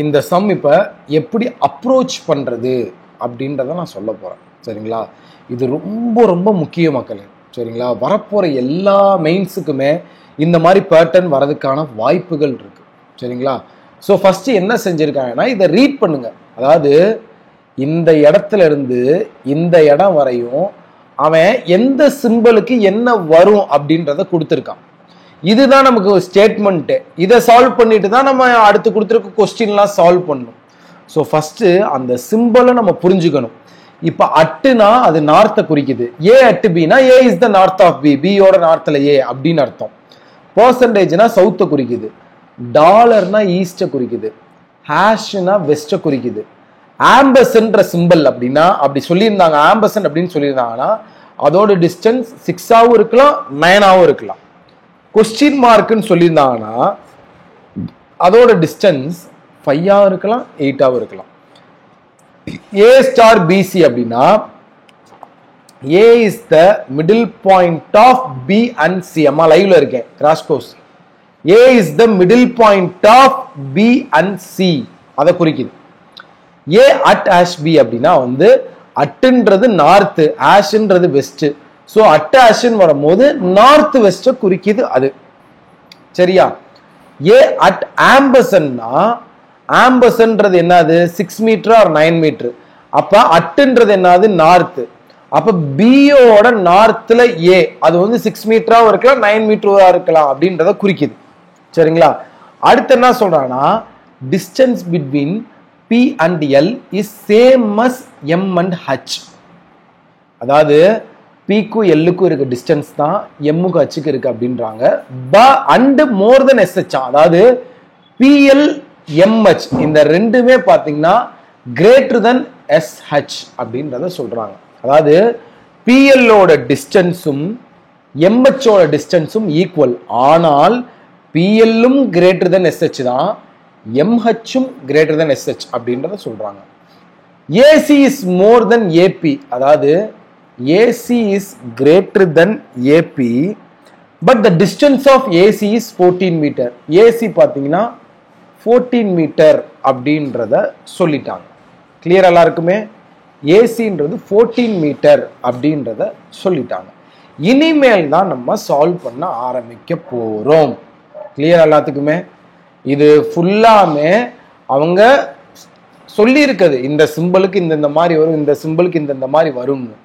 இந்த சம் இப்போ எப்படி அப்ரோச் பண்ணுறது அப்படின்றத நான் சொல்ல போகிறேன். சரிங்களா? இது ரொம்ப ரொம்ப முக்கிய மக்களே. சரிங்களா? வரப்போகிற எல்லா மெயின்ஸுக்குமே இந்த மாதிரி பேட்டர்ன் வரதுக்கான வாய்ப்புகள் இருக்குது. சரிங்களா? ஸோ ஃபஸ்ட்டு என்ன செஞ்சுருக்காங்கன்னா, இதை ரீட் பண்ணுங்க. அதாவது இந்த இடத்துல இருந்து இந்த இடம் வரையும் அவன் எந்த சிம்பிளுக்கு என்ன வரும் அப்படின்றத கொடுத்துருக்கான். இதுதான் நமக்கு ஸ்டேட்மெண்ட்டு. இதை சால்வ் பண்ணிட்டு தான் நம்ம அடுத்து கொடுத்துருக்க கொஸ்டின்லாம் சால்வ் பண்ணணும். ஸோ ஃபஸ்ட்டு அந்த சிம்பிளை நம்ம புரிஞ்சுக்கணும். இப்போ அட்டுனா அது நார்த்தை குறிக்குது. ஏ அட்டு பினா A is the north of B, பியோட நார்த்தில் ஏ அப்படின்னு அர்த்தம். பர்சன்டேஜ்னா சவுத்தை குறிக்குது. டாலர்னா ஈஸ்ட்டை குறிக்குது. ஹேஷ்னா வெஸ்ட்டை குறிக்குது. ஆம்பஸ்ன்ற சிம்பிள் அப்படின்னா அப்படி சொல்லியிருந்தாங்க, ஆம்பசன் அப்படின்னு சொல்லியிருந்தாங்கன்னா அதோட டிஸ்டன்ஸ் 6ஆகவும் இருக்கலாம் 9ஆகவும் இருக்கலாம். கொஸ்டின் மார்க்குன்னு சொல்லியிருந்தாங்கன்னா அதோட டிஸ்டன்ஸ் 5ஆகவும் இருக்கலாம் 8ஆகவும் இருக்கலாம். ஏ ஸ்டார் பிசி அப்படின்னா A is the middle point of B and C. அம்மா லைவ்ல இருக்கேன், crash course. A is the middle point of B and C அதை குறிக்குது. ஏ அட் ஆஷ் பி அப்படின்னா வந்து அட்டுன்றது நார்த்து, ஆஷ்ன்றது வெஸ்ட். ஸோ அட் ஆஷ்ன்னு வரும்போது நார்த் வெஸ்ட்டை குறிக்குது அது. சரியா? ஏ அட் ஆம்பசன்னா ஆம்பசன்றது என்னது 6 மீட்டர் ஆர் 9 மீட்டர். அப்ப அட்டுன்றது என்னது நார்த்து. அப்ப பியோட நார்த்ல ஏ அது வந்து 6 மீட்டராகவும் இருக்கலாம் 9 மீட்டரா இருக்கலாம் அப்படின்றத குறிக்குது. சரிங்களா? அடுத்து என்ன சொல்றாங்கன்னா, distance between P and L is same as M and H. அதாவது Pக்கும் Lக்கும் இருக்க டிஸ்டன்ஸ் தான் Mக்கு Hக்கு இருக்கு அப்படின்றாங்க. And more then SH. அதாவது PL MH இந்த ரெண்டுமே பார்த்தீங்கன்னா கிரேட்டர் தென் SH அப்படின்றத சொல்றாங்க. அதாவது PLோட டிஸ்டன்ஸும் MHோட டிஸ்டன்ஸும் ஈக்குவல். ஆனால் PLம் கிரேட்டர் தென் SH தான், MHம் கிரேட்டர் தென் SH அப்படின்றத சொல்றாங்க. AC is more than AP. அதாவது AC is greater than AP but the distance of AC is 14 metre. AC பார்த்தீங்கன்னா 14 மீட்டர் அப்படின்றத சொல்லிட்டாங்க. கிளியர் எல்லாருக்குமே? ஏசின்றது 14 மீட்டர் அப்படின்றத சொல்லிட்டாங்க. இனிமேல் தான் நம்ம சால்வ் பண்ண ஆரம்பிக்க போறோம். கிளியர் எல்லாத்துக்குமே? இது ஃபுல்லாமே அவங்க சொல்லி இருக்குது, இந்த சிம்பிளுக்கு இந்த மாதிரி வரும், இந்த சிம்பிளுக்கு இந்த மாதிரி வரும்னு.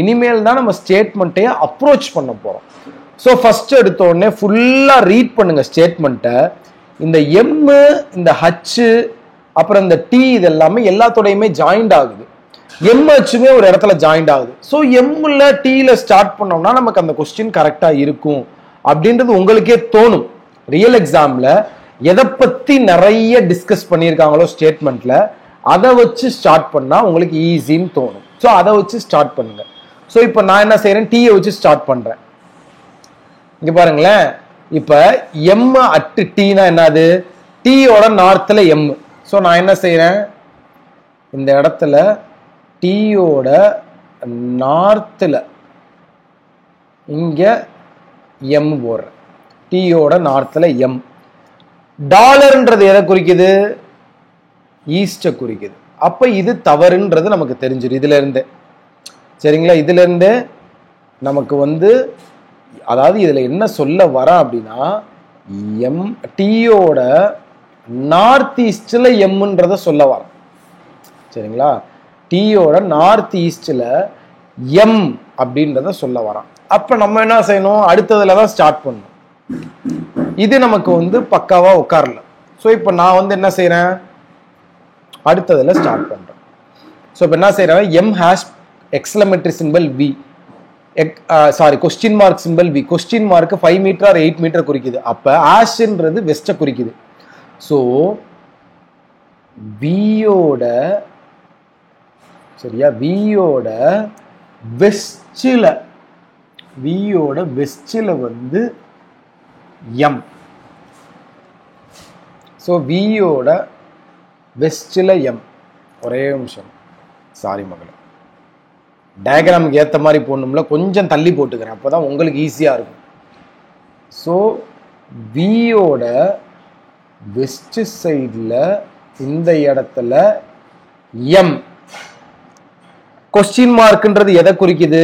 இனிமேல் தான் நம்ம ஸ்டேட்மெண்ட்டையே அப்ரோச் பண்ண போறோம். ஸோ ஃபர்ஸ்ட் எடுத்த உடனே ஃபுல்லா ரீட் பண்ணுங்க ஸ்டேட்மெண்ட்டை. இந்த எம், இந்த ஹச், அப்புறம் இந்த டி இது எல்லாமே எல்லாத்தோடையுமே ஜாயிண்ட் ஆகுது. எம்ஹெச்சுமே ஒரு இடத்துல ஜாயிண்ட் ஆகுது. ஸோ எம்ல டீல ஸ்டார்ட் பண்ணோம்னா நமக்கு அந்த கொஸ்டின் கரெக்டா இருக்கும் அப்படின்றது உங்களுக்கே தோணும். ரியல் எக்ஸாம்ல எதை பத்தி நிறைய டிஸ்கஸ் பண்ணியிருக்காங்களோ ஸ்டேட்மெண்ட்ல அதை வச்சு ஸ்டார்ட் பண்ணா உங்களுக்கு ஈஸின்னு தோணும். ஸோ அதை வச்சு ஸ்டார்ட் பண்ணுங்க. ஸோ இப்போ நான் என்ன செய்யறேன், டீயை வச்சு ஸ்டார்ட் பண்றேன். இங்க பாருங்களேன், இப்ப எம் அட் டீனா என்னது, டீயோட நார்த்ல எம். ஸோ நான் என்ன செய்யறேன், இந்த இடத்துல டீயோட நார்த்ல இங்க எம் போடுறேன். டீயோட நார்த்ல எம். டாலர்ன்றது எதை குறிக்குது, ஈஸ்ட குறிக்குது. அப்ப இது தவறுன்றது நமக்கு தெரிஞ்சிடும் இதுல இருந்து. சரிங்களா? இதுல இருந்து நமக்கு வந்து அதாவது இதுல என்ன சொல்ல வர அப்படின்னா, எம் டீயோட நார்த் ஈஸ்ட்ல எம்ன்றத சொல்ல வர. சரிங்களா? டீயோட நார்த் ஈஸ்ட்ல எம் அப்படின்றத சொல்ல வரான். அப்ப நம்ம என்ன செய்யணும், அடுத்ததுல தான் ஸ்டார்ட் பண்ணணும். இது நமக்கு வந்து பக்காவா உட்காரல. ஸோ இப்போ நான் வந்து என்ன செய்யறேன், அடுத்ததுல ஸ்டார்ட் பண்றேன். ஸோ இப்போ என்ன செய்யறேன், M hash exclamatory symbol V, question mark symbol V. Question mark 5 metre or 8 metre குறிக்குது. அப்ப ஆஷ்ன்றது வெஸ்ட குறிக்குது. ஸோ வியோட சரியா, வியோட வெஸ்ட்ல வந்து எம். ஸோ வியோட வெஸ்ட்ல எம். ஒரே நிமிஷம், சாரி மகளே, டயக்ராமுக்கு ஏற்ற மாதிரி போடணும்ல, கொஞ்சம் தள்ளி போட்டுக்கிறேன், அப்போதான் உங்களுக்கு ஈஸியாக இருக்கும். ஸோ வியோட வெஸ்ட் சைடில் இந்த இடத்துல எம். கொஸ்டின் மார்க்ன்றது எதை குறிக்குது?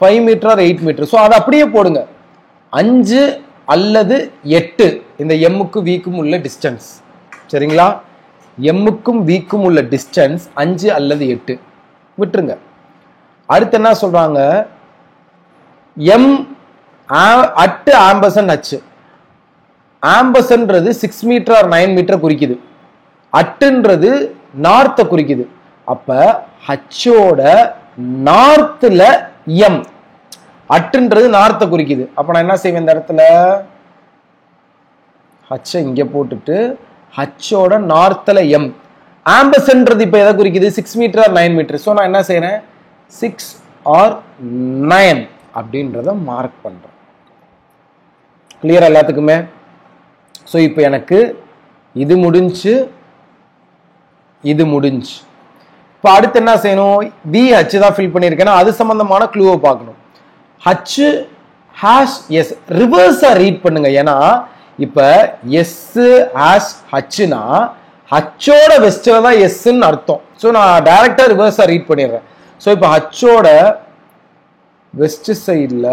5 மீட்டர் ஆர் 8 மீட்டர். ஸோ அதை அப்படியே போடுங்க. 5 அல்லது 8 இந்த எம்முக்கும் வீக்கும் உள்ள டிஸ்டன்ஸ். சரிங்களா? எம்முக்கும் வீக்கும் உள்ள டிஸ்டன்ஸ் 5 அல்லது 8 விட்டுருங்க. அடுத்து என்ன சொல்றாங்க? M at ampersand H. ஆம்பர்சன்ட்ன்றது 6 மீட்டர் ஆர் 9 மீட்டர் குறிக்குது. அட்டுன்றது நார்த்தை குறிக்குது. அப்ப ஹச்சோட நார்த்ல எம். அட்டுன்றது நார்த்தை குறிக்குது. அப்ப நான் என்ன செய்வேன்? இந்த இடத்துல ஹச்சை இங்க போட்டுட்டு ஹச்சோட நார்த்ல எம். ஆம்பர்சன்ட்ன்றது இப்ப எதை குறிக்குது? 6 மீட்டர் ஆர் 9 மீட்டர். ஸோ நான் என்ன செய்யறேன்? 6 ஆர் 9 அப்படின்றத மார்க் பண்றேன். கிளியரா எல்லாத்துக்குமே? ஸோ இப்போ எனக்கு இது முடிஞ்சு, இது முடிஞ்சு. இப்போ அடுத்து என்ன செய்யணும்? வி ஹச் தான் ஃபில் பண்ணியிருக்கேன்னா அது சம்பந்தமான க்ளூவை பார்க்கணும். ஹச் ஹேஷ் எஸ் ரிவர்ஸா ரீட் பண்ணுங்க. ஏன்னா இப்போ எஸ் ஹேஷ் ஹச்னா ஹச்சோட வெஸ்ட்ல தான் எஸ்ன்னு அர்த்தம். ஸோ நான் டைரக்டா ரிவர்ஸா ரீட் பண்ணிடுறேன். ஸோ இப்போ ஹச்சோட வெஸ்ட் சைடில்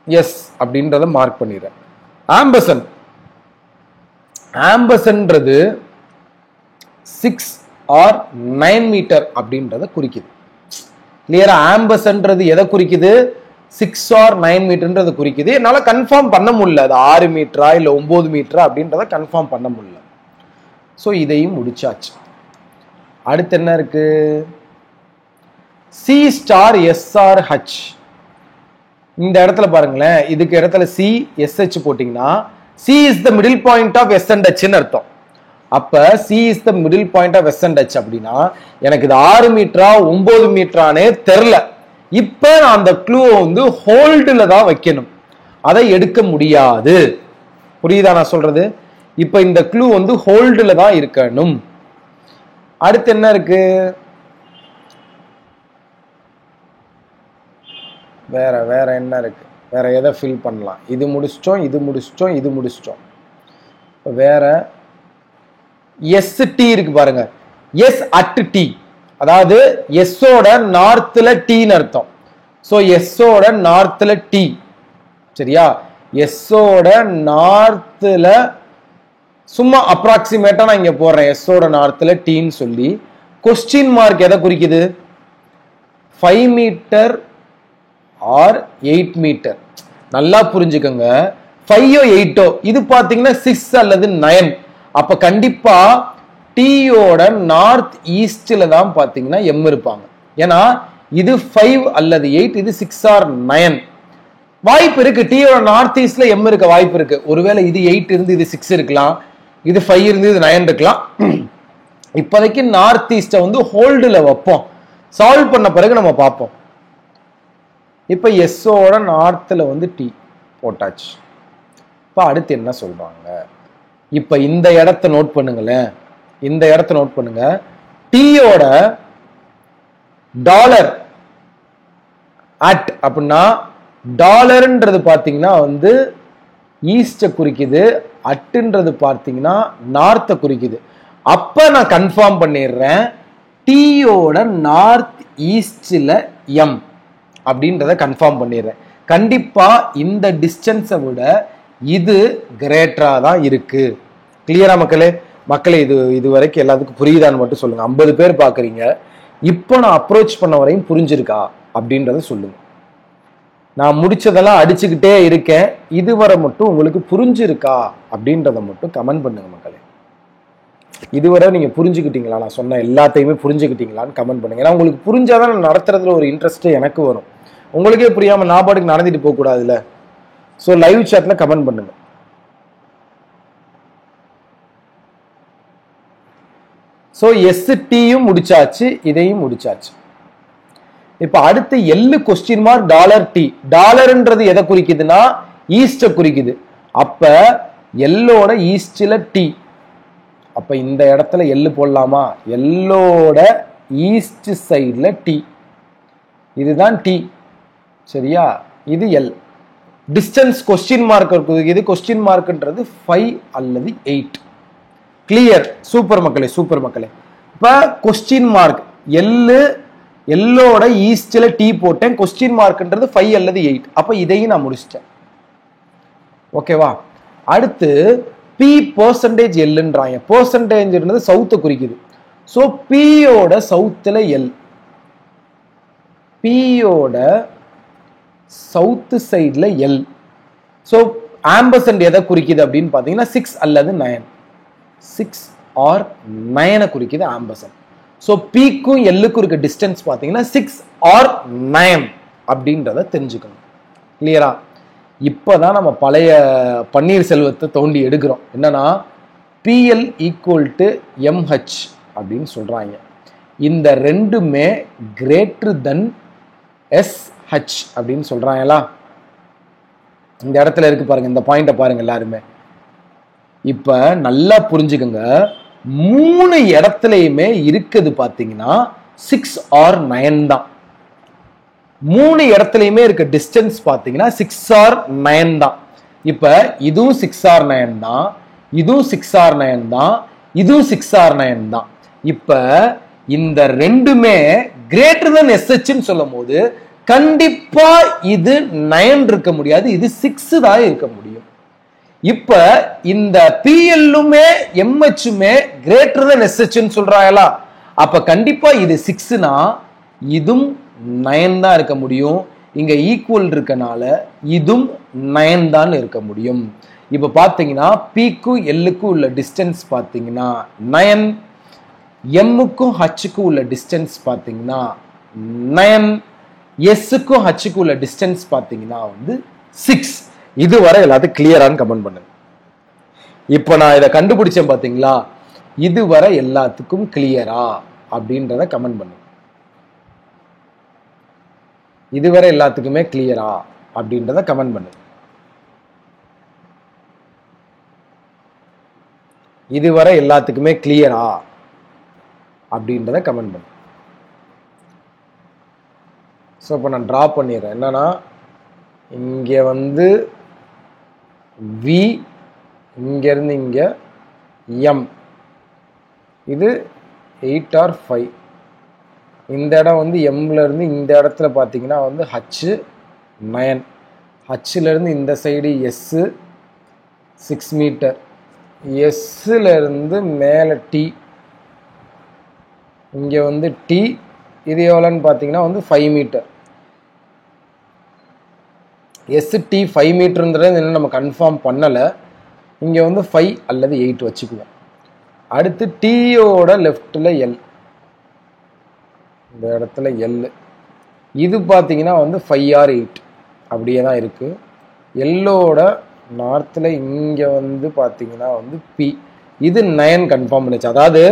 எஸ் அப்படின்றத மார்க் பண்ணிடுறேன். ஆம்பர்சன்ட், ஆம்பர்சன்ட்ன்றது 6 ஆர் 9 மீட்டர் அப்படின்றத குறிக்குது. கிளியரா? ஆம்பர்சன்ட்ன்றது எதை குறிக்குது? 6 ஆர் 9 மீட்டர்ன்றது குறிக்குது. என்னால கன்ஃபார்ம் பண்ண முடியல அது 6 மீட்டரா இல்ல 9 மீட்டரா அப்படின்றத கன்ஃபார்ம் பண்ண முடியல. ஸோ இதையும் முடிச்சாச்சு. அடுத்து என்ன இருக்கு? C star S R H. இந்த இடத்துல பாருங்களேன், இதுக்கு இடத்துல சி எஸ் ஹெச் போட்டீங்கன்னா C is the middle point of S and ஹெச்னு அர்த்தம். அப்ப C is the middle point of S and H அப்படின்னா எனக்கு இது 6 மீட்டரா 9 மீட்டரானே தெரில. இப்ப நான் அந்த க்ளூவை வந்து ஹோல்டுல தான் வைக்கணும், அதை எடுக்க முடியாது. புரியுதா நான் சொல்றது? இப்ப இந்த க்ளூ வந்து ஹோல்டுல தான் இருக்கணும். அடுத்து என்ன இருக்கு? வேற என்ன இருக்கு? வேற எதை ஃபில் பண்ணலாம்? இது முடிச்சிட்டோம், இது முடிச்சிட்டோம், இது முடிச்சிட்டோம். வேற எஸ் டி இருக்கு பாருங்க. எஸ் அட் டி, அதாவது எஸ்ஸோட நார்த்ல டீன்னு அர்த்தம். ஸோ எஸ்ஸோட நார்த்ல டி. சரியா? எஸ்ஸோட நார்த்ல சும்மா அப்ராக்சிமேட்டா நான் இங்க போடுறேன். எஸ்ஸோட நார்த்ல டீன்னு சொல்லி கொஸ்டின் மார்க் எதை குறிக்குது? 5 மீட்டர் ஆர் 8 மீட்டர். நல்லா புரிஞ்சுக்கோங்க. 5ஓ 8ஓ இது பாத்தீங்கன்னா 6 அல்லது 9. அப்ப கண்டிப்பா டீயோட நார்த் ஈஸ்ட்ல தான் பாத்தீங்கன்னா எம் இருப்பாங்க. ஏன்னா இது 5 அல்லது 8, இது 6 ஆர் 9. வாய்ப்பு இருக்கு டீயோட நார்த் ஈஸ்ட்ல எம் இருக்க வாய்ப்பு இருக்கு. ஒருவேளை இது 8 இருந்து இது 6 இருக்கலாம், இது 5 இருந்து இது 9 இருக்கலாம். இப்போதைக்கு நார்த் ஈஸ்ட வந்து ஹோல்டுல வைப்போம். சால்வ் பண்ண பிறகு நம்ம பார்ப்போம். இப்ப எஸ்ஸோட நார்த்ல வந்து டி போட்டாச்சு. இப்ப அடுத்து என்ன சொல்றாங்க? இப்ப இந்த இடத்தை நோட் பண்ணுங்களேன். இந்த இடத்தை நோட் பண்ணுங்க. டீயோட டாலர் அட் அப்படின்னா டாலர்ன்றது பாத்தீங்கன்னா வந்து ஈஸ்ட குறிக்குது, அட்டுன்றது பார்த்தீங்கன்னா நார்த்தை குறிக்குது. அப்ப நான் கன்ஃபார்ம் பண்ணிடுறேன் டீயோட நார்த் ஈஸ்ட்ல எம் அப்படின்றத கன்ஃபார்ம் பண்ணிடுறேன். கண்டிப்பா இந்த டிஸ்டன்ஸை விட இது கிரேட்டரா தான் இருக்கு. கிளியரா மக்களே? மக்களே இது வரைக்கும் எல்லாத்துக்கும் புரியுதான்னு மட்டும் சொல்லுங்க. 50 பேர் பாக்குறீங்க. இப்போ நான் அப்ரோச் பண்ண வரையும் புரிஞ்சிருக்கா அப்படின்றத சொல்லுங்க. நான் முடிச்சதெல்லாம் அடிச்சுக்கிட்டே இருக்கேன். இதுவரை மட்டும் உங்களுக்கு புரிஞ்சிருக்கா அப்படின்றத மட்டும் கமெண்ட் பண்ணுங்க மக்களே. இதுவரை நீங்க புரிஞ்சுக்கிட்டீங்களா? நான் சொன்ன எல்லாத்தையுமே புரிஞ்சுக்கிட்டீங்களான்னு கமெண்ட் பண்ணுங்க. ஏன்னா உங்களுக்கு புரிஞ்சாதான் நான் நடத்துறதுல ஒரு இன்ட்ரெஸ்ட் எனக்கு வரும். உங்களுக்கே புரியாம நான் பாட்டுக்கு நடந்துட்டு போக கூடாதுல்ல. ஸோ லைவ் சாட்ல கமெண்ட் பண்ணுங்க. ஸோ எஸ் டியும் முடிச்சாச்சு, இதையும் முடிச்சாச்சு. இப்ப அடுத்து எல்லு கொஸ்டின் மார்க் டாலர் டி. டாலர்ன்றது எதை குறிக்குதுன்னா ஈஸ்ட குறிக்குது. அப்ப எல்லோட ஈஸ்ட்ல டி. அப்ப இந்த இடத்துல எல்லு போடலாமா? எல்லோட ஈஸ்ட் சைட்ல டி. இதுதான் டி. சரியா? இது எல். டிஸ்டன்ஸ் கொஸ்டின் மார்க் இருக்குது. இது கொஸ்டின் மார்க்ன்றது 5 அல்லது 8. கிளியர்? சூப்பர் மக்களே, சூப்பர் மக்களே. இப்ப கொஸ்டின் மார்க் எல்லோட ஈஸ்ட்ல டி போட்டேன். கொஸ்டின் மார்க்ன்றது 5 அல்லது 8. அப்ப இதையும் நான் முடிச்சிட்டேன். ஓகேவா? அடுத்து பி பெர்சன்டேஜ் எல்ன்றாங்க. பெர்சன்டேஜ்ன்றது சவுத்தை குறிக்குது. ஸோ பியோட சவுத்துல எல், பியோட சவுத் சைட்ல எல். ஸோ ஆம்பர்சன்ட் எதை குறிக்குது அப்படின்னு பார்த்தீங்கன்னா 6 அல்லது 9, 6 or 9 குறிக்குது ஆம்பர்சன்ட். ஸோ பிக்கும் எல்லுக்கும் இருக்க டிஸ்டன்ஸ் பார்த்தீங்கன்னா 6 or 9 அப்படின்றத தெரிஞ்சுக்கணும். கிளியரா? இப்போதான் நம்ம பழைய பன்னீர் செல்வத்தை தோண்டி எடுக்கிறோம். என்னன்னா பிஎல் ஈக்குவல் டு எம்ஹெச் அப்படின்னு சொல்றாங்க. இந்த ரெண்டுமே கிரேட்டர் தென் எஸ்ஹெச் அப்படின்னு சொல்றாங்களா? இந்த இடத்துல இருக்கு பாருங்க, இந்த பாயிண்ட பாருங்க எல்லாருமே. இப்ப நல்லா புரிஞ்சுக்கங்க, 3 இடத்துலயுமே இருக்குது பாத்தீங்கன்னா 6 or 9 தான். 3 இடத்துலயுமே இருக்க டிஸ்டன்ஸ் பாத்தீங்கன்னா 6 or 9 தான். இப்ப இதுவும் 6 or 9 தான், இதுவும் 6 or 9 தான், இதுவும் 6 or 9 தான். இப்ப இந்த ரெண்டுமே கிரேட்டர் தென் எஸ்ஹெச்னு சொல்லும் போது கண்டிப்பா இது 9 இருக்க முடியாது, இது 6 தான் இருக்க முடியும். இப்ப இந்த பிஎல்லுமே எம்ஹெச்சுமே கிரேட்டர் தென் எஸ்ஹெச்னு சொல்றாங்களா? அப்ப கண்டிப்பா இது 6னா இதுவும் 9 தான் இருக்க முடியும். இங்க ஈக்குவல் இருக்கனால இதுவும் 9 தான் இருக்க முடியும். இப்ப பாத்தீங்கன்னா பிக்கும் எல்லுக்கும் உள்ள டிஸ்டன்ஸ் பாத்தீங்கன்னா 9, எம்முக்கும் ஹச்சுக்கும் உள்ள டிஸ்டன்ஸ் பாத்தீங்கன்னா 9, எஸ்ஸுக்கும் ஹச்சுக்கும் உள்ள டிஸ்டன்ஸ் பாத்தீங்கன்னா 6. இதுவரை எல்லாத்துக்கும் கிளியரான்னு கமெண்ட் பண்ணுங்க. இப்ப நான் இதை கண்டுபிடிச்சேன் பாத்தீங்களா? இதுவரை எல்லாத்துக்கும் கிளியரா அப்படின்றத கமெண்ட் பண்ணுங்க. இதுவரை எல்லாத்துக்குமே கிளியரா அப்படின்றத கமெண்ட் பண்ணுங்க. இதுவரை எல்லாத்துக்குமே கிளியரா அப்படின்றத கமெண்ட் பண்ணுங்க. ஸோ இப்போ நான் ட்ரா பண்ணிடுறேன். என்னன்னா இங்கே வி, இங்கேருந்து இங்கே எம், இது 8 or 5. இந்த இடம் எம்ல இருந்து இந்த இடத்துல பார்த்தீங்கன்னா ஹச் 9, ஹச்ல இருந்து இந்த சைடு எஸ் 6 மீட்டர், எஸ்ல இருந்து மேலே டி, இங்கே டி, இது எவ்வளோன்னு பார்த்தீங்கன்னா 5 மீட்டர். எஸ்டி 5 மீட்டர்ன்றது என்ன நம்ம கன்ஃபார்ம் பண்ணலை. இங்கே 5 அல்லது 8 வச்சுக்குவோம். அடுத்து டீயோட லெஃப்டில் எல், இந்த இடத்துல எல், இது பார்த்தீங்கன்னா 5 or 8 அப்படியே தான் இருக்குது. எல்லோட நார்த்தில் இங்கே பார்த்தீங்கன்னா பி, இது 9 கன்ஃபார்ம் பண்ணிச்சு. அதாவது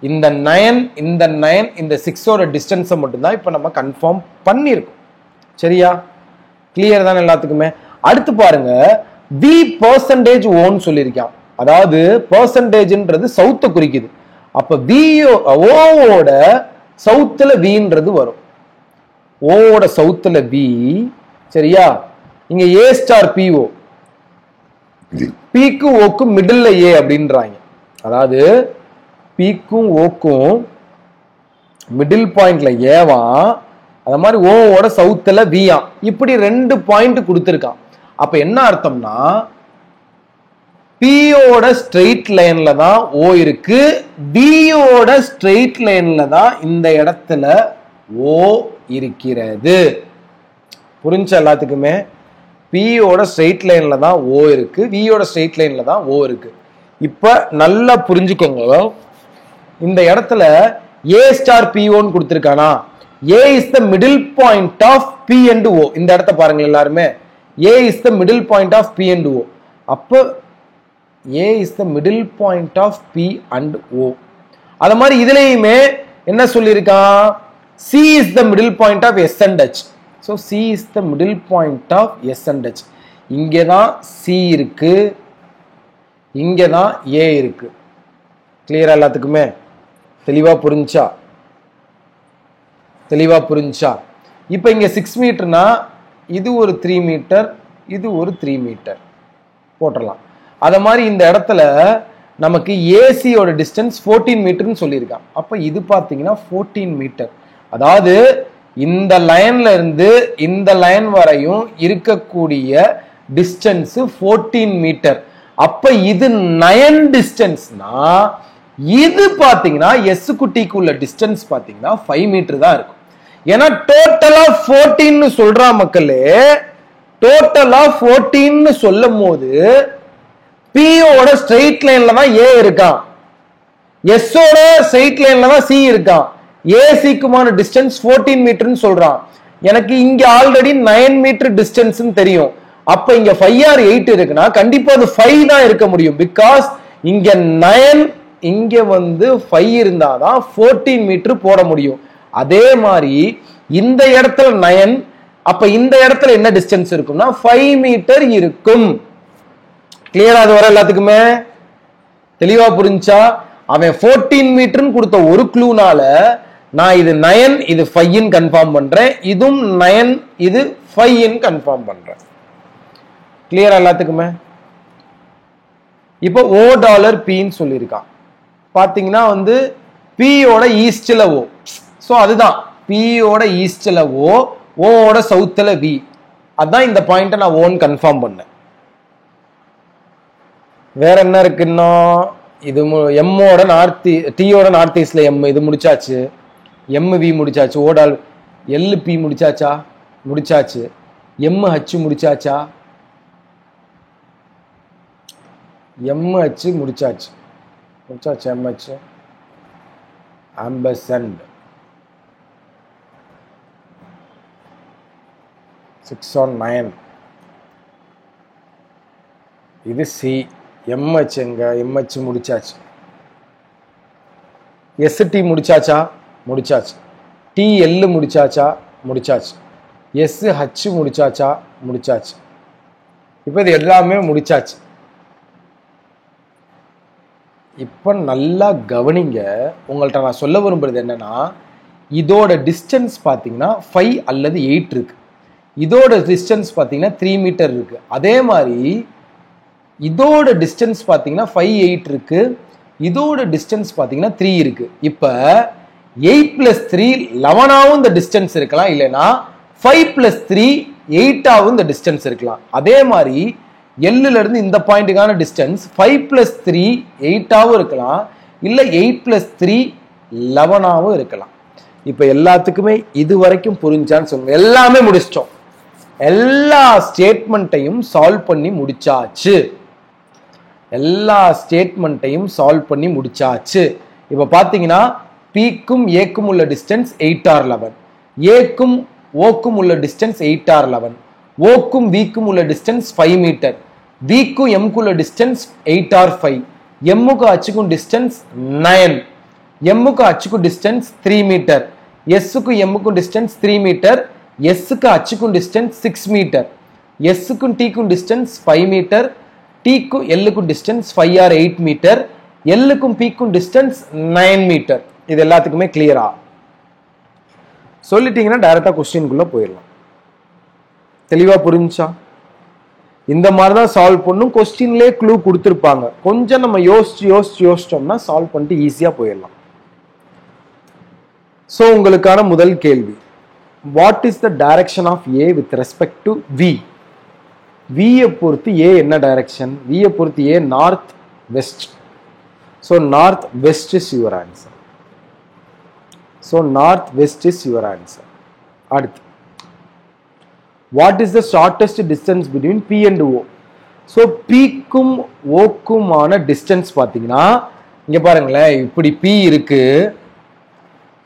இந்த 9 இந்த 9 இந்த 6ஓட டிஸ்டன்ஸை மட்டும்தான் இப்போ நம்ம கன்ஃபார்ம் பண்ணியிருக்கோம். சரியா? கிளியர் தானே எல்லாத்துக்குமே? அடுத்து பாருங்க, வி பெர்சன்டேஜ் ஓன்னு சொல்லியிருக்கான். அதாவது பெர்சன்டேஜ்ன்றது சவுத்தை குறிக்குது. அப்ப ஓவோட சவுத்துல வின்றது வரும். ஓவோட சவுத்துல வி. சரியா? இங்க ஏ ஸ்டார் பிஓ, பிக்கும் ஓக்கும் மிடில் ஏ அப்படின்றாங்க. அதாவது பிக்கும் ஓக்கும் மிடில் பாயிண்ட்ல ஏவா, அத மாதிரி ஓவோட சவுத்துல வியா, இப்படி 2 பாயிண்ட் கொடுத்திருக்கான். அப்ப என்ன அர்த்தம்னா பியோட ஸ்ட்ரெயிட் லைன்ல தான் ஓ இருக்கு, பியோட ஸ்ட்ரெயிட் லைன்ல தான் இந்த இடத்துல ஓ இருக்கிறது. புரிஞ்ச எல்லாத்துக்குமே? பியோட ஸ்ட்ரெயிட் லைன்ல தான் ஓ இருக்கு, வியோட ஸ்ட்ரெயிட் லைன்ல தான் ஓ இருக்கு. இப்ப நல்லா புரிஞ்சுக்கோங்க, இந்த இடத்துல ஏ ஸ்டார் பிஓன்னு கொடுத்திருக்கானா, A is the middle point of B and O. இந்த இடத்த பாருங்க எல்லாருமே, A is the middle point of B and O. அப்போ A is the middle point of B and O. அது மாதிரி இதுலயுமே என்ன சொல்லியிருக்கான், C is the middle point of S and H. So C is the middle point of S and H. இங்கே தான் C இருக்கு, இங்கே தான் ஏ இருக்கு. கிளியரா எல்லாத்துக்குமே? தெளிவா புரிஞ்சா? தெளிவா புரிஞ்சா? இப்போ இங்க 6 மீட்டர்னா இது ஒரு 3 மீட்டர், இது ஒரு 3 மீட்டர் போட்டுடலாம். அத மாதிரி இந்த இடத்துல நமக்கு ஏசியோட டிஸ்டன்ஸ் 14 மீட்டர்னு சொல்லியிருக்கான். அப்ப இது பாத்தீங்கன்னா 14 மீட்டர். அதாவது இந்த லைன்ல இருந்து இந்த லைன் வரையும் இருக்கக்கூடிய டிஸ்டன்ஸ் 14 மீட்டர். அப்ப இது 9 டிஸ்டன்ஸ்னா இது பாத்தீங்கன்னா எஸ் குட்டிக்கு உள்ள டிஸ்டன்ஸ் பாத்தீங்கன்னா 5 மீட்டர் தான் இருக்கும். ஏன்னா டோட்டலா 14 சொல்றா மக்களே. டோட்டலா 14 சொல்லும் போது P ஓட ஸ்ட்ரெயிட் லைன்ல தான் A இருக்கான், S ஓட ஸ்ட்ரெயிட் லைன்ல தான் C இருக்கான். ஏசிக்குமான டிஸ்டன்ஸ் 14 மீட்டர்னு சொல்றான். எனக்கு இங்க ஆல்ரெடி 9 மீட்டர் டிஸ்டன்ஸ் தெரியும். அப்ப இங்க 5 or 8 இருக்குன்னா கண்டிப்பா அது 5 தான் இருக்க முடியும். பிகாஸ் இங்க 9 இங்க 5 இருந்தாதான் 14 மீட்டர் போட முடியும். அதே மாதிரி இந்த இடத்துல 9, அப்ப இந்த இடத்துல என்ன டிஸ்டன்ஸ் இருக்கும்னா 5 மீட்டர் இருக்கும். கிளியரா அது வர எல்லாத்துக்குமே தெளிவா புரிஞ்சா? அவன் 14 மீட்டர்னு கொடுத்த ஒரு க்ளூனால நான் இது 9 இது 5 கன்ஃபார்ம் பண்றேன், இதுவும் 9 இது 5 கன்ஃபார்ம் பண்றேன். கிளியரா எல்லாத்துக்குமே? இப்போ $O சொல்லியிருக்கான். பாத்தீங்கன்னா P ஓட ஈஸ்ட்ல O. சோ அதுதான் P ஓட ஈஸ்ட்ல O, O ஓட சவுத்ல V. அதான் இந்த பாயிண்ட நான் ஓன் கன்ஃபார்ம் பண்ணேன். வேற என்ன இருக்குன்னா இது M ஓட நார்த், T ஓட நார்த் ஈஸ்ட்ல M, இது முடிச்சாச்சு. MV முடிச்சாச்சு. ஓடால் LP முடிச்சாச்சா? முடிச்சாச்சு. MH முடிச்சாச்சா? MH முடிச்சாச்சு. முடிச்சாச்சு MH. Ampersand 6 on 9. இது C. MH எங்க? MH முடிச்சாச்சு. ST முடிச்சாச்சா? முடிச்சாச்சு. TL முடிச்சாச்சா? முடிச்சாச்சு. SH முடிச்சாச்சா? முடிச்சாச்சு. இப்போ இது எல்லாமே முடிச்சாச்சு. இப்போ நல்லா கவனிங்க. உங்கள்ட்ட நான் சொல்ல விரும்புறது என்னன்னா, இதோட டிஸ்டன்ஸ் பார்த்தீங்கன்னா 5 அல்லது 8 இருக்கு. இதோட டிஸ்டன்ஸ் பார்த்தீங்கன்னா 3 மீட்டர் இருக்கு. அதே மாதிரி இதோட டிஸ்டன்ஸ் பார்த்தீங்கன்னா 5, 8 இருக்கு. இதோட டிஸ்டன்ஸ் பார்த்தீங்கன்னா 3 இருக்கு. இப்போ 8 + 3 11ஆவும் இந்த டிஸ்டன்ஸ் இருக்கலாம், இல்லைன்னா 5 + 3 8ஆவும் இந்த டிஸ்டன்ஸ் இருக்கலாம். அதே மாதிரி Lல இருந்து இந்த பாயிண்ட்டுக்கான டிஸ்டன்ஸ் 5 + 3 8ஆவும் இருக்கலாம், இல்ல 8 + 3 11ஆவும் இருக்கலாம். இப்ப எல்லாத்துக்குமே இது வரைக்கும் புரிஞ்சான்னு சொல்லுங்க. எல்லாமே முடிச்சிட்டோம். எல்லா ஸ்டேட்மெண்ட்டையும் சால்வ் பண்ணி முடிச்சாச்சு. எல்லா ஸ்டேட்மெண்ட்டையும் சால்வ் பண்ணி முடிச்சாச்சு. இப்ப பாத்தீங்கன்னா Pக்கும் Aக்கும் உள்ள டிஸ்டன்ஸ் 8 or 11, Aக்கும் Oக்கும் உள்ள டிஸ்டன்ஸ் 8 or 11, Oக்கும் Vக்கும் உள்ள டிஸ்டன்ஸ் 5 மீட்டர், Vக்கும் Mக்கும் உள்ள டிஸ்டன்ஸ் 8 or 5, Mக்கும் Hக்கும் டிஸ்டன்ஸ் 9, Mக்கும் Hக்கும் டிஸ்டன்ஸ் 3 மீட்டர், Sக்கும் Mக்கும் டிஸ்டன்ஸ் 3 மீட்டர், Sக்கு Hக்கும் டிஸ்டன்ஸ் 6 மீட்டர், Sக்கும் Tக்கும் டிஸ்டன்ஸ் 5 மீட்டர், Tக்கும் Lக்கும் டிஸ்டன்ஸ் 5 or 8 மீட்டர், Lக்கும் Pக்கும் டிஸ்டன்ஸ் 9 மீட்டர். இது எல்லாத்துக்குமே கிளியரா சொல்லிட்டீங்கன்னா டைரக்டா क्वेश्चनக்குள்ள போயிடலாம். தெளிவா புரிஞ்சா? இந்த மாதிரி தான் சால்வ் பண்ணும். क्वेश्चनலயே க்ளூ கொடுத்திருப்பாங்க. கொஞ்சம் நம்ம யோசிச்சோம்னா சால்வ் பண்ணிட்டு ஈஸியா போயிடலாம். சோ உங்களுக்கான முதல் கேள்வி, what is the direction of A with respect to V? V பொறுத்து A என்ன டைரக்ஷன்? V பொறுத்து A north west. So north west is your answer. So north west is your answer. அடுத்து, what is the shortest distance between P and O? So Pக்கும் Oக்குமான distance பாத்தீங்கன்னா இங்க பாருங்களேன், இப்படி P இருக்கு,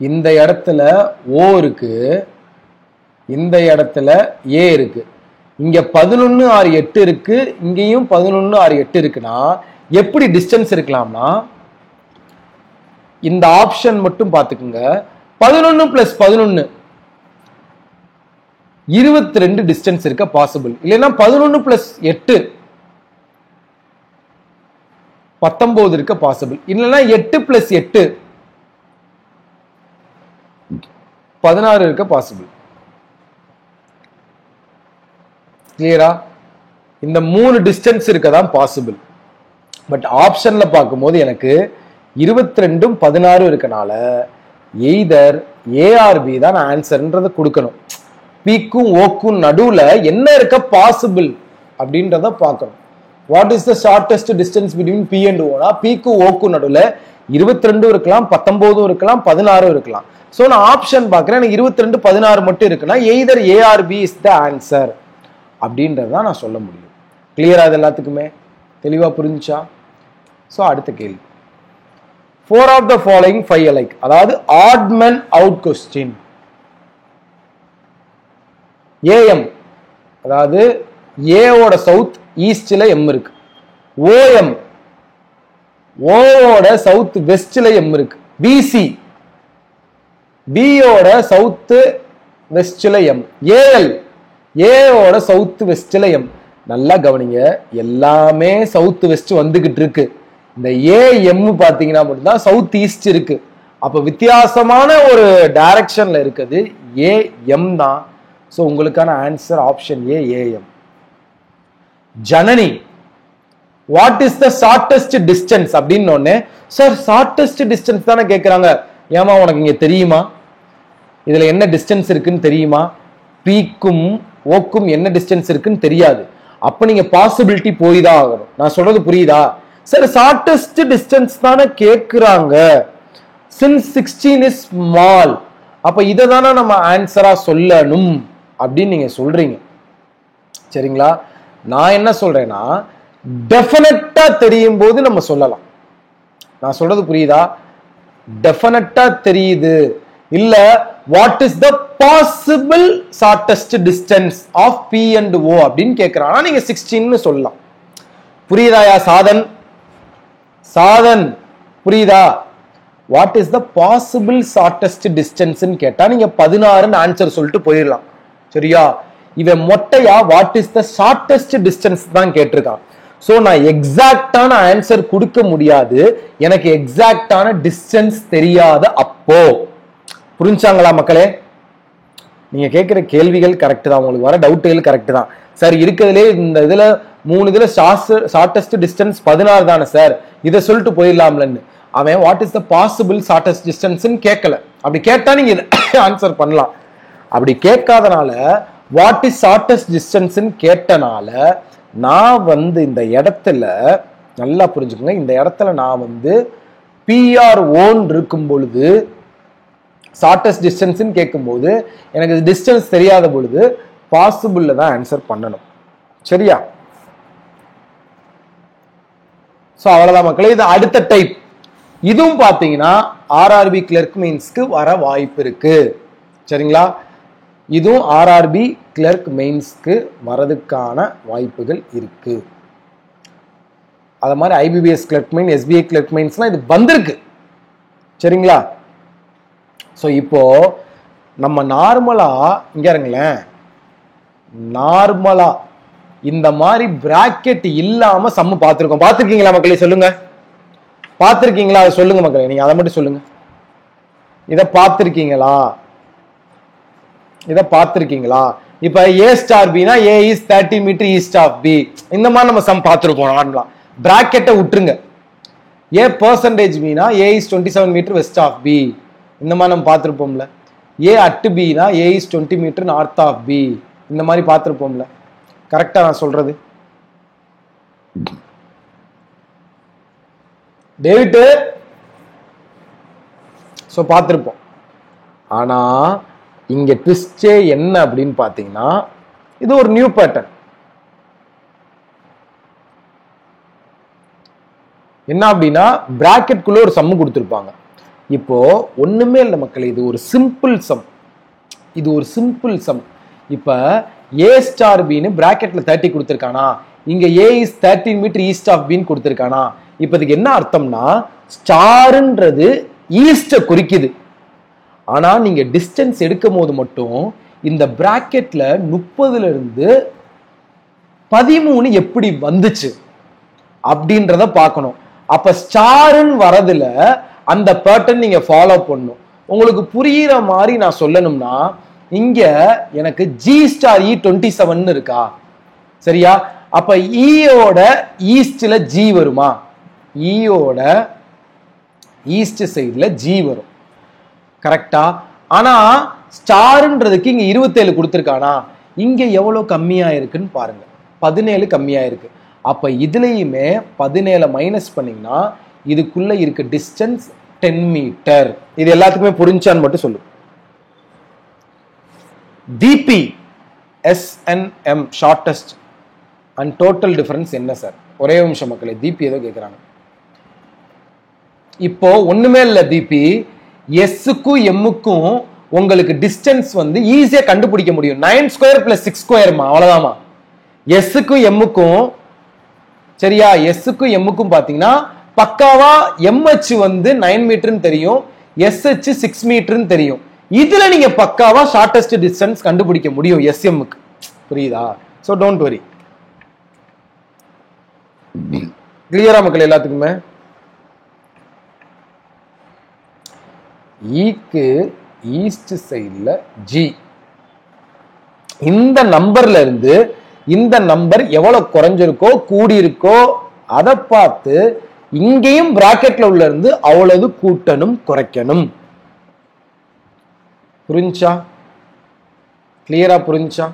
இந்த இடத்துல O இருக்கு, இந்த இடத்துல A இருக்கு, இங்க 11 or 8 இருக்கு, இங்கேயும் 11 or 8 இருக்குன்னா எப்படி டிஸ்டன்ஸ் இருக்கலாம்னா இந்த ஆப்ஷன் மட்டும் பாத்துக்குங்க. 11 + 11 22 டிஸ்டன்ஸ் இருக்க பாசிபிள். இல்லைன்னா 11 + 8 19 இருக்க பாசிபிள். இல்லைன்னா 8 + 8 16 இருக்க பாசிபிள். கிளியரா? இந்த 3 டிஸ்டன்ஸ் இருக்கதான் பாசிபிள். பட் ஆப்ஷன்ல பார்க்கும்போது எனக்கு 22 16 இருக்கனால எய்தர் ஏஆர்பி தான் ஆன்சர்ன்றதை கொடுக்கணும். பீக்கும் ஓக்கும் நடுவுல என்ன இருக்க பாசிபிள் அப்படின்றத பார்க்கணும். What is the shortest distance between B and ஓனா, பீக்கும் ஓக்கும் நடுவுல 22 இருக்கலாம், 19 இருக்கலாம், 16 இருக்கலாம். ஸோ நான் ஆப்ஷன் பார்க்குறேன், எனக்கு 22 16 மட்டும் இருக்குன்னா either ARP is the answer அப்படின்றதான் நான் சொல்ல முடியும். கிளியரா இது எல்லாத்துக்குமே தெளிவா புரிஞ்சா? ஸோ அடுத்த கேள்வி, 4 of the following 5 alike, அதாவது odd man out question. AM அதாவது ஏவோட சவுத் ஈஸ்ட்ல எம் இருக்கு, ஓஎம் ஓவோட சவுத் வெஸ்ட்ல எம் இருக்கு, பிசி பியோட சவுத் வெஸ்ட்ல எம், ஏஎல் ஏவோட சவுத் வெஸ்ட்ல எம். நல்லா கவனிங்க, எல்லாமே சவுத் வெஸ்ட் வந்துகிட்டு இருக்கு. இந்த ஏஎம் பாத்தீங்கன்னா மட்டும்தான் சவுத் ஈஸ்ட் இருக்கு. அப்ப வித்தியாசமான ஒரு டைரக்ஷன்ல இருக்குது ஏஎம் தான். ஸோ உங்களுக்கான answer option A, AM. Janani, what is the shortest distance அப்படின்னு ஒண்ணு. சார் ஷார்டஸ்ட் டிஸ்டன்ஸ் தானே கேட்கிறாங்க. ஏமா உனக்கு இங்க தெரியுமா இதுல என்ன டிஸ்டன்ஸ் இருக்குன்னு தெரியுமா? பீக்கும் ஓக்கும் என்ன டிஸ்டன்ஸ் இருக்குன்னு தெரியாது. அப்ப நீங்க பாசிபிலிட்டி போய் தான் ஆகணும். நான் சொல்றது புரியுதா? சார் ஷார்டஸ்ட் டிஸ்டன்ஸ் தானே கேட்கிறாங்க, since 16 is small, அப்ப இதை தானே நம்ம ஆன்சரா சொல்லணும் அப்படின்னு நீங்க சொல்றீங்க. சரிங்களா? நான் என்ன சொல்றேன்னா, டெஃபினட்டா தெரியும் போது நம்ம சொல்லலாம். நான் சொல்றது புரியுதா? டெஃபினட்டா தெரியுது இல்ல, what is the possible shortest distance of B and O அப்படின்னு கேட்கிறானா நீங்க 16 சொல்லலாம். புரியுதாயா சாதன்? சாதன் புரியுதா? What is the possible shortest distance கேட்டா நீங்க 16 ஆன்சர் சொல்லிட்டு போயிடலாம். சரியா? இவன் மொட்டையா what is the shortest distance தான் கேட்டிருக்கான். சோ நான் எக்ஸாக்டான ஆன்சர் கொடுக்க முடியாது, எனக்கு எக்ஸாக்டான டிஸ்டன்ஸ் தெரியாத. அப்போ புரிஞ்சாங்களா மக்களே? நீங்க கேட்கிற கேள்விகள் கரெக்ட் தான், உங்களுக்கு வர டவுட்டுகள் கரெக்ட் தான். சார் இருக்கிறதுலே இந்த இதுல 3 இதுல ஷார்டஸ்ட் டிஸ்டன்ஸ் 16 தானே சார், இதை சொல்லிட்டு போயிடலாம்லன்னு. அவன் what is the possible shortest distance கேட்கல. அப்படி கேட்டா நீங்க ஆன்சர் பண்ணலாம். அப்படி கேட்காதனால வாட் இஸ் ஷார்டஸ்ட் டிஸ்டன்ஸ் கேட்டனால நான் இந்த இடத்துல நல்லா புரிஞ்சுக்கோங்க, இந்த இடத்துல நான் பிஆர் ஓன் இருக்கும் பொழுது ஷார்டஸ்ட் டிஸ்டன்ஸ் கேட்கும்போது எனக்கு டிஸ்டன்ஸ் தெரியாத பொழுது பாசிபிள்ல தான் ஆன்சர் பண்ணணும். சரியா? சோ அவ்வளவுதான் மக்களே. இது அடுத்த டைப். இதுவும் பாத்தீங்கன்னா ஆர்ஆர்பி கிளர்க் மெயின்ஸ்க்கு வர வாய்ப்பு இருக்கு. சரிங்களா? இதுவும் ஆர்ஆர்பி கிளர்க் மெயின்ஸ்க்கு வரதுக்கான வாய்ப்புகள் இருக்கு. அத மாதிரி IBPS clerk main, SBI clerk மெயின்ஸ்லாம் இது வந்திருக்கு. சரிங்களா? ஸோ இப்போ நம்ம நார்மலா இங்க இருங்களேன், நார்மலா இந்த மாதிரி பிராக்கெட் இல்லாம சம்மு பார்த்திருக்கோம். பார்த்திருக்கீங்களா மக்களே? சொல்லுங்க, பார்த்திருக்கீங்களா? அதை சொல்லுங்க மக்களே, நீங்க அதை மட்டும் சொல்லுங்க. இதை பார்த்திருக்கீங்களா? இதை பார்த்திருக்கீங்களா? இப்ப ஏ ஸ்டார் பினா A is 30 metre east of B, இந்த மாதிரி நம்ம சம் பார்த்திருப்போம். நார்மலா பிராக்கெட்டை விட்டுருங்க. ஏ பர்சன்டேஜ் பினா A is 27 metre west of B, இந்த மாதிரி நம்ம பார்த்திருப்போம்ல. ஏ அட் பினா A is 20 metre north of B, இந்த மாதிரி பார்த்திருப்போம்ல. கரெக்டா நான் சொல்றது? டேவிட் சோ பார்த்திருப்போம். ஆனா இங்க ட்விஸ்டே என்ன அப்படின்னு பாத்தீங்கன்னா, இது ஒரு நியூ பேட்டர்ன். என்ன அப்படின்னா, பிராக்கெட் குள்ள ஒரு சம்மு கொடுத்திருப்பாங்க. இப்போ ஒண்ணுமே இல்லை மக்களே, இது ஒரு சிம்பிள் சம். இது ஒரு சிம்பிள் சம். இப்ப ஏ ஸ்டார் பின்னு பிராக்கெட்ல 30 கொடுத்திருக்கானா, இங்க ஏ இஸ் 13 மீட்டர் ஈஸ்ட் ஆஃப் பின்னு கொடுத்திருக்கானா. இப்ப இதுக்கு என்ன அர்த்தம்னா, ஸ்டார்ன்றது ஈஸ்ட குறிக்குது. ஆனா நீங்க டிஸ்டன்ஸ் எடுக்கும் போது மட்டும் இந்த பிராக்கெட்ல 30ல இருந்து 13 எப்படி வந்துச்சு அப்படின்றத பார்க்கணும். அப்ப ஸ்டார்ன்னு வரதுல அந்த பேட்டர்ன் நீங்க ஃபாலோ பண்ணணும். உங்களுக்கு புரியுற மாதிரி நான் சொல்லணும்னா, இங்க எனக்கு ஜி ஸ்டார் இ 27 இருக்கா? சரியா? அப்ப ஈயோட ஈஸ்ட்ல ஜி வருமா? ஈயோட ஈஸ்ட் சைடுல ஜி வரும். கரெக்டா? ஆனா ஸ்டார்ன்றதுக்கு இங்க 27 கொடுத்திருக்கானா? இங்க எவ்வளவு கம்மியா இருக்குன்னு பாருங்க. 17 கம்மியா இருக்கு. அப்ப இதுலயுமே 17 மைனஸ் பண்ணீங்கன்னா இதுக்குள்ள இருக்க டிஸ்டன்ஸ் 10 மீட்டர். இது எல்லாத்துக்குமே புரிஞ்சான்னு மட்டும் சொல்லு. டிபி SNM shortest and total difference என்ன சார்? ஒரே நிமிஷம் மக்களே, டிபி ஏதோ கேட்குறாங்க. இப்போ ஒண்ணுமே இல்லை டிபி, எஸ்ஸுக்கும் எம்முக்கும் உங்களுக்கு டிஸ்டன்ஸ் வந்து ஈஸியா கண்டுபிடிக்க முடியும். 9 ஸ்கொயர் பிளஸ் 6 ஸ்கொயர்மா, அவ்வளவுதாமா. எஸ்ஸுக்கும் எம்முக்கும், சரியா, எஸ்ஸுக்கும் எம்முக்கும் பாத்தீங்கன்னா பக்காவா எம்ஹெச் வந்து 9 மீட்டர்னு தெரியும், எஸ்ஹெச் 6 மீட்டர்னு தெரியும். இதுல நீங்க பக்காவா ஷார்டஸ்ட் டிஸ்டன்ஸ் கண்டுபிடிக்க முடியும் எஸ்எம்முக்கு. புரியுதா? So don't worry. கிளியரா மக்கள் எல்லாத்துக்குமே? ஈக்கு ஈஸ்ட் சைட்ல ஜி, இந்த நம்பர்ல இருந்து இந்த நம்பர் எவ்வளவு குறைஞ்சிருக்கோ கூடி இருக்கோ அதை பார்த்து இங்கேயும் பிராக்கெட்ல உள்ள இருந்து அவ்வளவு கூட்டணும் குறைக்கணும். புரிஞ்சா? கிளியரா புரிஞ்சா?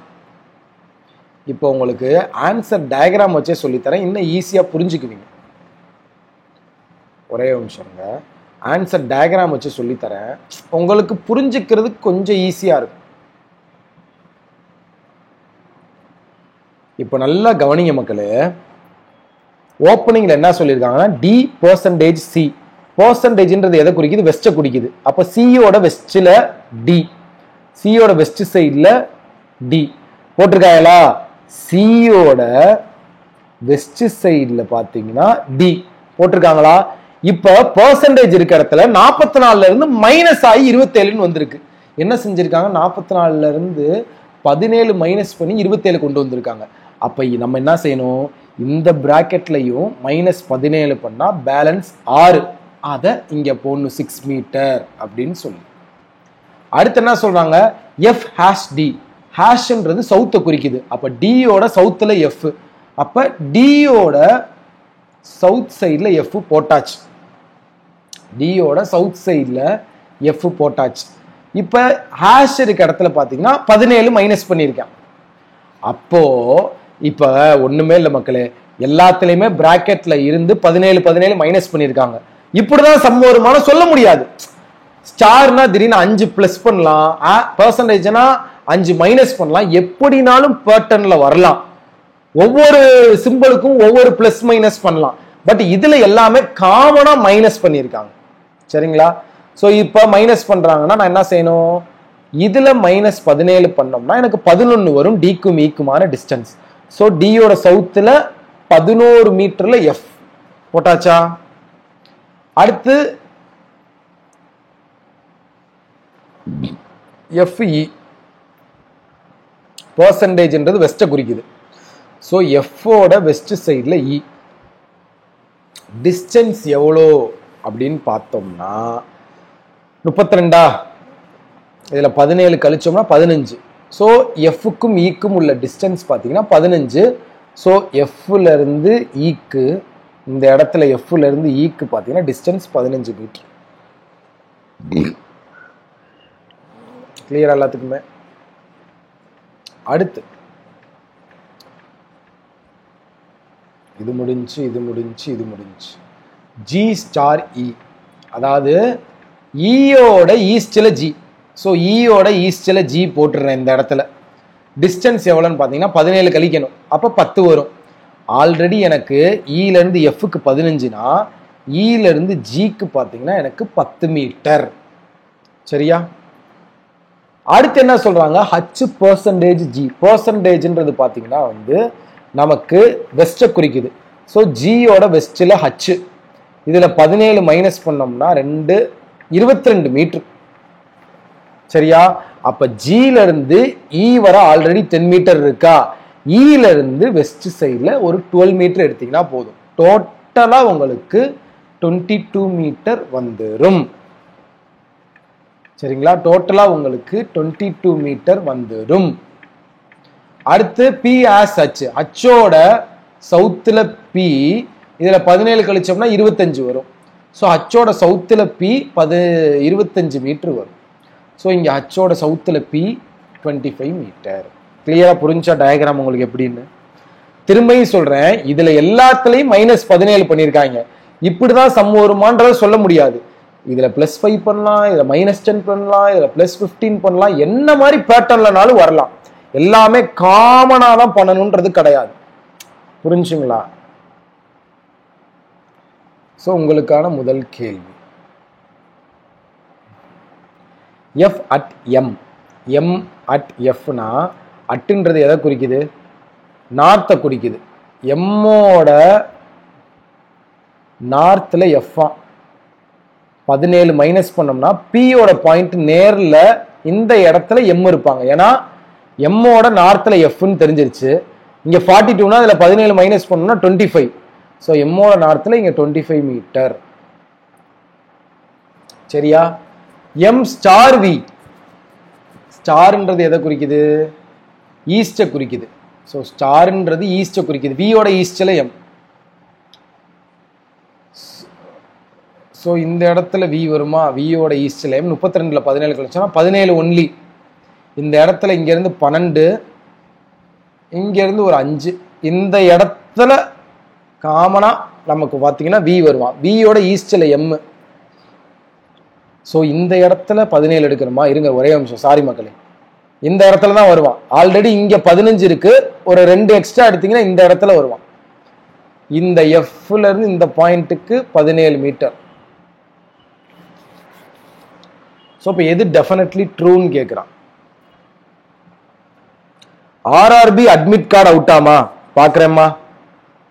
இப்போ உங்களுக்கு ஆன்சர் டயக்ராம் வச்சே சொல்லித்தரேன், இன்னும் ஈஸியா புரிஞ்சுக்குவீங்க. ஒரே நிமிஷங்க, ஆன்சர் டயக்ராம் வச்சு சொல்லித்தரேன், உங்களுக்கு புரிஞ்சுக்கிறது கொஞ்சம் ஈஸியா இருக்கும். இப்போ நல்லா கவனிங்க மக்களே. ஓப்பனிங்ல என்ன சொல்லியிருக்காங்கன்னா டி பெர்சன்டேஜ் சி. பெர்சன்டேஜ்ன்றது எதை குறிக்குது? வெஸ்ட்டை குறிக்குது. அப்ப சியோட வெஸ்ட்ல டி, சியோட வெஸ்ட் சைட்ல டி போட்டிருக்காங்களா? சியோட வெஸ்ட் சைட்ல பாத்தீங்கன்னா டி போட்டிருக்காங்களா? இப்ப பெர்சன்டேஜ் இருக்க இடத்துல 44ல இருந்து மைனஸ் ஆகி 27ன்னு வந்திருக்கு. என்ன செஞ்சிருக்காங்க? 44ல இருந்து 17 மைனஸ் பண்ணி 27 கொண்டு வந்திருக்காங்க. அப்ப நம்ம என்ன செய்யணும்? இந்த பிராக்கெட்லயும் மைனஸ் 17 பண்ணா பேலன்ஸ் 6, அதை இங்க போடணும் 6 மீட்டர் அப்படின்னு சொல்லி. அடுத்து என்ன சொல்றாங்க? F hash T. ஹேஷ்ன்றது சவுத்தை குறிக்குது. அப்ப டியோட சவுத்துல எஃப், அப்ப டியோட சவுத் சைட்ல எஃப் போட்டாச்சு. டியோட சவுத் சைட்ல எஃப் போட்டாச்சு. இப்ப ஹேஷ் இருக்க இடத்துல பாத்தீங்கன்னா 17 மைனஸ் பண்ணிருக்கேன். அப்போ இப்ப ஒண்ணுமே இல்லை மக்களே, எல்லாத்துலயுமே பிராக்கெட்ல இருந்து 17 மைனஸ் பண்ணிருக்காங்க. இப்படிதான் சம் வருமான சொல்ல முடியாது. ஸ்டார்னா திடீர்னு 5 பிளஸ் பண்ணலாம், பெர்சன்டேஜ்னா 5 மைனஸ் பண்ணலாம், எப்படினாலும் பேட்டர்ன்ல வரலாம். ஒவ்வொரு சிம்பிளுக்கும் ஒவ்வொரு பிளஸ் மைனஸ் பண்ணலாம். பட் இதுல எல்லாமே காமனா மைனஸ் பண்ணிருக்காங்க. சரிங்களா? சோ இப்ப மைனஸ் பண்றாங்கன்னா நான் என்ன செய்யணும்? இதுல மைனஸ் 17 பண்ணோம்னா எனக்கு 11 வரும், டிக்கும் ஈக்குமான டிஸ்டன்ஸ். சோ டியோட சவுத்துல 11 மீட்டர்ல எஃப் போட்டாச்சா? அடுத்து எஃப்இ பெர்சன்டேஜ்ன்றது வெஸ்ட்டை குறிக்குது. ஸோ எஃப்ஓட வெஸ்ட் சைடில் இ டிஸ்டன்ஸ் எவ்வளோ அப்படின்னு பார்த்தோம்னா 32. இதில் 17 கழிச்சோம்னா 15. ஸோ எஃப்க்கும் ஈக்கும் உள்ள டிஸ்டன்ஸ் பார்த்தீங்கன்னா 15. ஸோ எஃப்ல இருந்து ஈக்கு, இந்த இடத்துல எஃப்ல இருந்து ஈக்கு பார்த்தீங்கன்னா டிஸ்டன்ஸ் 15 மீட்டர். கிளியரா எல்லாத்துக்குமே? அடுத்து இது முடிஞ்சு, இது முடிஞ்சு, இது முடிஞ்சு. ஜி ஸ்டார் இ, அதாவது ஈயோட ஈஸ்ட்ல ஜி. ஸோ ஈயோட ஈஸ்ட்ல ஜி போட்டுடுறேன். இந்த இடத்துல டிஸ்டன்ஸ் எவ்வளோன்னு பார்த்தீங்கன்னா 17 கழிக்கணும், அப்போ 10 வரும். ஆல்ரெடி எனக்கு ஈல இருந்து எஃப்க்கு 15னா ஈல இருந்து ஜிக்கு பார்த்தீங்கன்னா எனக்கு 10 மீட்டர். சரியா? அடுத்து என்ன சொல்றாங்க? H percentage G. பெர்சன்டேஜ்ன்றது பார்த்தீங்கன்னா வந்து நமக்கு வெஸ்ட்டை குறிக்குது. ஸோ ஜியோட வெஸ்ட்ல ஹச், இதுல 17 மைனஸ் பண்ணோம்னா 22 மீட்டர். சரியா? அப்ப ஜில இருந்து இ வர ஆல்ரெடி 10 மீட்டர் இருக்கா? ஈல இருந்து வெஸ்ட் சைட்ல ஒரு 12 மீட்டர் எடுத்தீங்கன்னா போதும். டோட்டலா உங்களுக்கு 22 மீட்டர் வந்துடும். சரிங்களா? டோட்டலா உங்களுக்கு 22 மீட்டர் வந்துடும். அடுத்து பி ஆஸ் ஹச், ஹச்சோட சவுத்தில் பி, இதில் 17 கழிச்சோம்னா 25 வரும். ஸோ ஹச்சோட சவுத்தில் பி 25 மீட்டர் வரும். ஸோ இங்கே ஹச்சோட சவுத்தில் பி 25 மீட்டர். கிளியராக புரிஞ்சா டயக்ராம் உங்களுக்கு எப்படின்னு? திரும்பியும் சொல்கிறேன், இதில் எல்லாத்துலேயும் -17 பண்ணியிருக்காங்க. இப்படி தான் சம் வருமானதை சொல்ல முடியாது. இதில் +5 பண்ணலாம், இதில் -10 பண்ணலாம், இதில் +15 பண்ணலாம், என்ன மாதிரி பேட்டர்ன்லனாலும் வரலாம். எல்லாமே காமனாக தான் பண்ணணுன்றது கிடையாது. புரிஞ்சுங்களா? ஸோ உங்களுக்கான முதல் கேள்வி, F at M, M at எஃப்னா அட்டுன்றது எதை குறிக்குது? நார்த்தை குறிக்குது. எம்மோட நார்த்தில் எஃப்ஆ 17 மைனஸ் பண்ணோம்னா பியோட பாயிண்ட் நேரில் இந்த இடத்துல எம் இருப்பாங்க. ஏன்னா எம்மோட நார்த்தில் எஃப்னு தெரிஞ்சிருச்சு. இங்கே 42னா அதில் 17 மைனஸ் பண்ணோம்னா 25. ஸோ எம்மோட நார்த்தில் இங்கே 25 மீட்டர். சரியா? எம் ஸ்டார் வி, ஸ்டார்ன்றது எதை குறிக்குது? ஈஸ்டை குறிக்குது. ஸோ ஸ்டார்ன்றது ஈஸ்டை குறிக்குது. வியோட ஈஸ்டில் எம். ஸோ இந்த இடத்துல வி வருமா? வியோட ஈஸ்டில் எம். 32ல் 17 கழிச்சோன்னா 17 ஒன்லி. இந்த இடத்துல இங்கேருந்து 12, இங்கேருந்து ஒரு 5. இந்த இடத்துல காமனாக நமக்கு பார்த்தீங்கன்னா வி வருவான். வியோட ஈஸ்டில் எம். ஸோ இந்த இடத்துல 17 எடுக்கணுமா? இருங்க ஒரே நிமிஷம், சாரி மக்களே. இந்த இடத்துல தான் வருவான். ஆல்ரெடி இங்கே 15 இருக்கு, ஒரு 2 எக்ஸ்ட்ரா எடுத்தீங்கன்னா இந்த இடத்துல வருவான். இந்த எஃப்ல இருந்து இந்த பாயிண்ட்டுக்கு 17 மீட்டர். ஸோ இப்போ எது டெஃபினெட்லி ட்ரூன்னு கேட்குறான். ஆர்ஆர்பி அட்மிட் கார்டு அவுட்டாமா பார்க்குறேம்மா.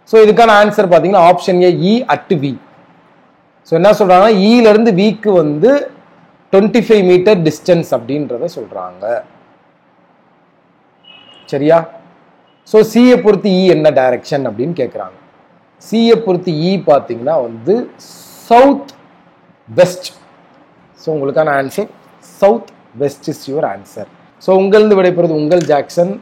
ஸோ இதுக்கான ஆன்சர் பார்த்தீங்கன்னா option A, E at V. So என்ன சொல்றாங்கன்னா இல இருந்து விக்கு வந்து 25 மீட்டர் டிஸ்டன்ஸ் அப்படின்றத சொல்றாங்க. சரியா? ஸோ சியை பொறுத்து இ என்ன டைரக்ஷன் அப்படின்னு கேட்குறாங்க. சியை பொறுத்து இ பார்த்தீங்கன்னா வந்து சவுத் வெஸ்ட். ஸோ உங்களுக்கான answer south west is your answer. So உங்களிருந்து விடைபெறுவது உங்கள் ஜாக்சன்.